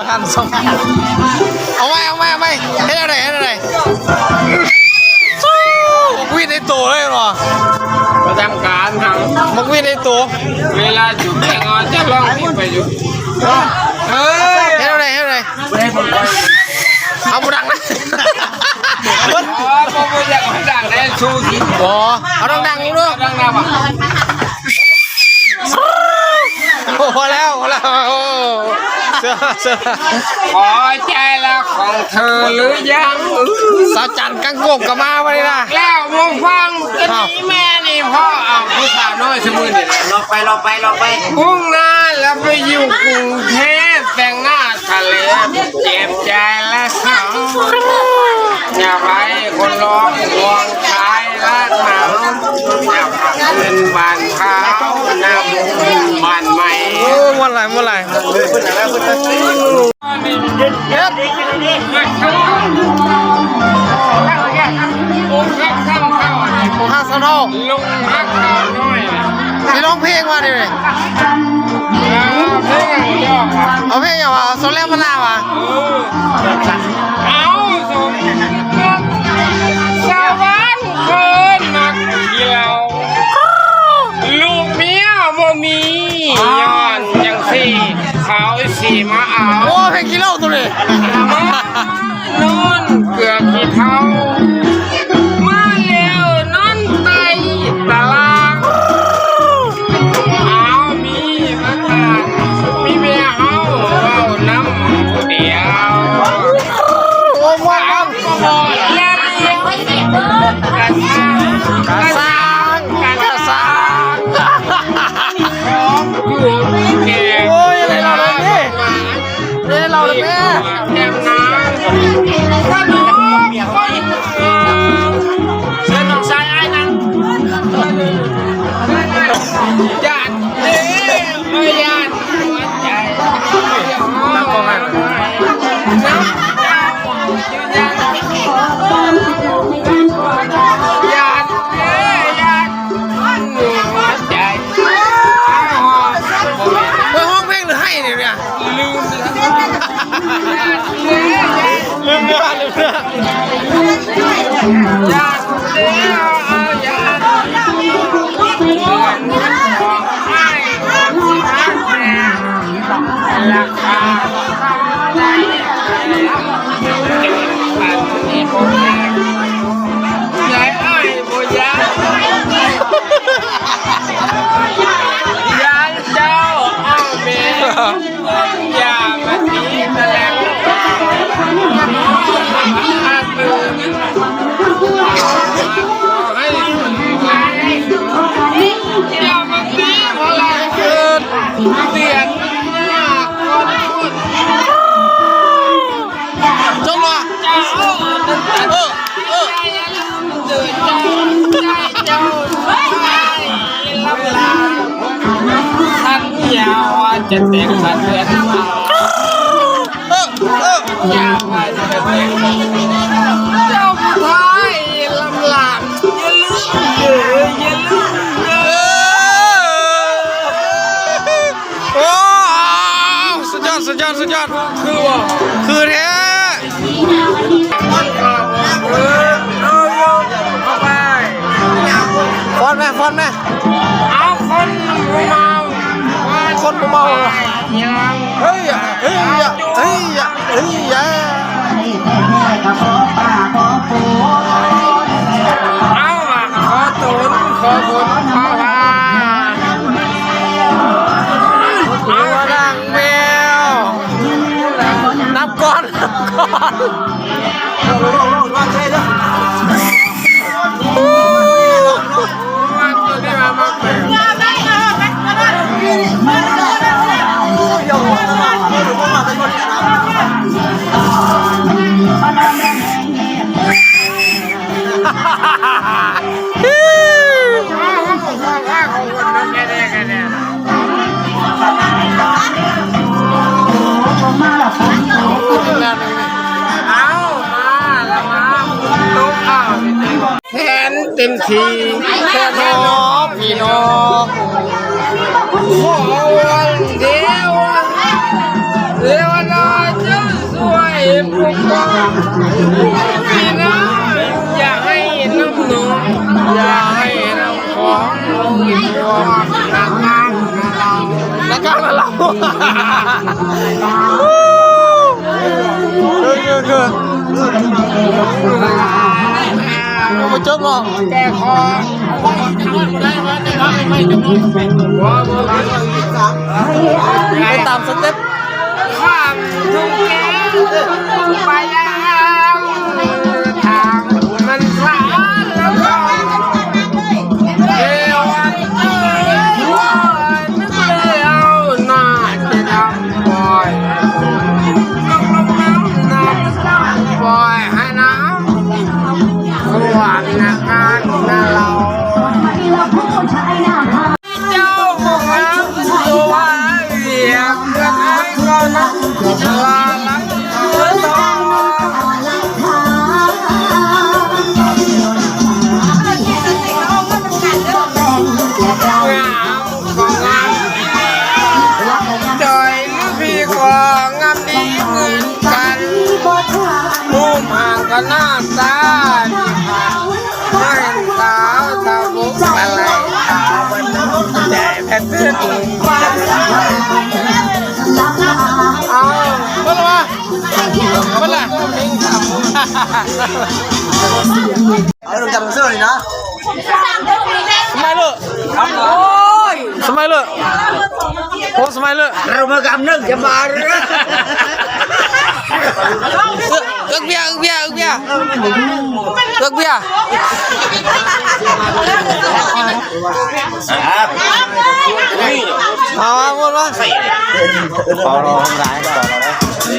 ทำส่งเอาไว้ให้อะไรวิ่งในตัวเลยหรอประจำการครับมันวิ่งในตัวเวลาจุดแข่งจะลองที่ไปอยู่ให้อะไรเอาบุดังนะผมอยากให้ดังได้ชูที่เอาดังๆลูกดังๆอ่ะพอแล้วขอใจละของเธอหรือยังสาวจันกังกบกับมาวันนี้นะแล้วมึงฟังกันนี้แม่นี่พ่อเอาผู้สาวน้อยสมุนนี่ลองไปพุ่งหน้าแล้วไปอยู่กรุงเทพแต่งหน้าทะเลเจ็บใจและเศร้าอย่าไปคนร้องห่วงชายละหนาวอย่าพักเงินบานเท้าหน้าบุญบานใหม่เมื่อไหร่ข้างสนอกลงฮักข้าวน้อยนี่ร้องเพลงมาดิเพลงย่อครับเอาเพลงอย่างว่าโซเล่มานาวะเอาสมสวรรค์เกินมาเกี่ยวลูกเมียบ่มีย้อนยังสี่เขาสีมาเอาโอ้เพลงกี่เล่าตัวนี้นอนเกือบกี่เท่ามาเร็วนอนไตตารางเอามีมาตามีเมียเอาเอาน้ำเดียวโอ้ว้าวก็บอกยันกระซังอยู่แก่โอ้ยอะไรเราเลยนี่เราเลยแม่แก้มน้ำขนมเส้นน้องชายไอ้นั่งญาติไม่ญาติหัวใจนั่งกองกันลืมเนื้อญาติเดียวเอาญาติของให้ราคาใจปันนี้ผมอยากไอ้บุญญาเจ้าเอาเมียอย่ามาตีแสลงอย่ามาตีพลังเกิดเตียนมากคนพูดจงวะเจ้าเดินเจ้าใจเจ้าลำลาท่านยาวจะเต็มขันเดือนมาอย่ามาจะเต็มเจ้าผู้ชายลำลาอย่าลืมโอ้สุดยอดคือแท้ฟอนไหมเอาคนเมาเฮ้ยเอามาขอตุนขอผลขอพาเอาดังแมวนับก่อนเต็มทีแค่น้องพี่น้องขอวันเดียวเดี๋ยวน้อย ปกป้องพี่น้องอย่าให้น้ำหนูอย่าให้น้ำของอีกพวกนักงานเรา นักการเราคือมาจบมั้ง แกคอไปตามสเต็ป ข้ามทุ่งแก้วไปยังทางมันสายแล้วก็เดี๋ยววันเอ้ยนึกเลยเอาหน้าจะดำปล่อยลงน้ำน้ำปล่อยให้น้ำขวานนะการนะเราเจ้าของน้ำตัวเรียกเพื่อนให้ก็น้ำลาลังเธอต้องจอยหรือพี่ก็งามดีเหมือนกันมุมห่างก็หน้าตาดีค่ะไม่เห็นสาวสาวบุกอะไรขาวมันใจแพ้เพื่อนเอาเมื่อวะเมื่อไหร่เพลงทำ เอาลงจับมือเสื้อเลยนะ สมัยเลยสมัยเลยโอ้สมัยเลย เรามากำนึกจะมาเลย เอื้อเบียร์เอื้อเบียร์เอื้อเบียร์เอาหมดวะ ต่อรองร้ายต่อรอง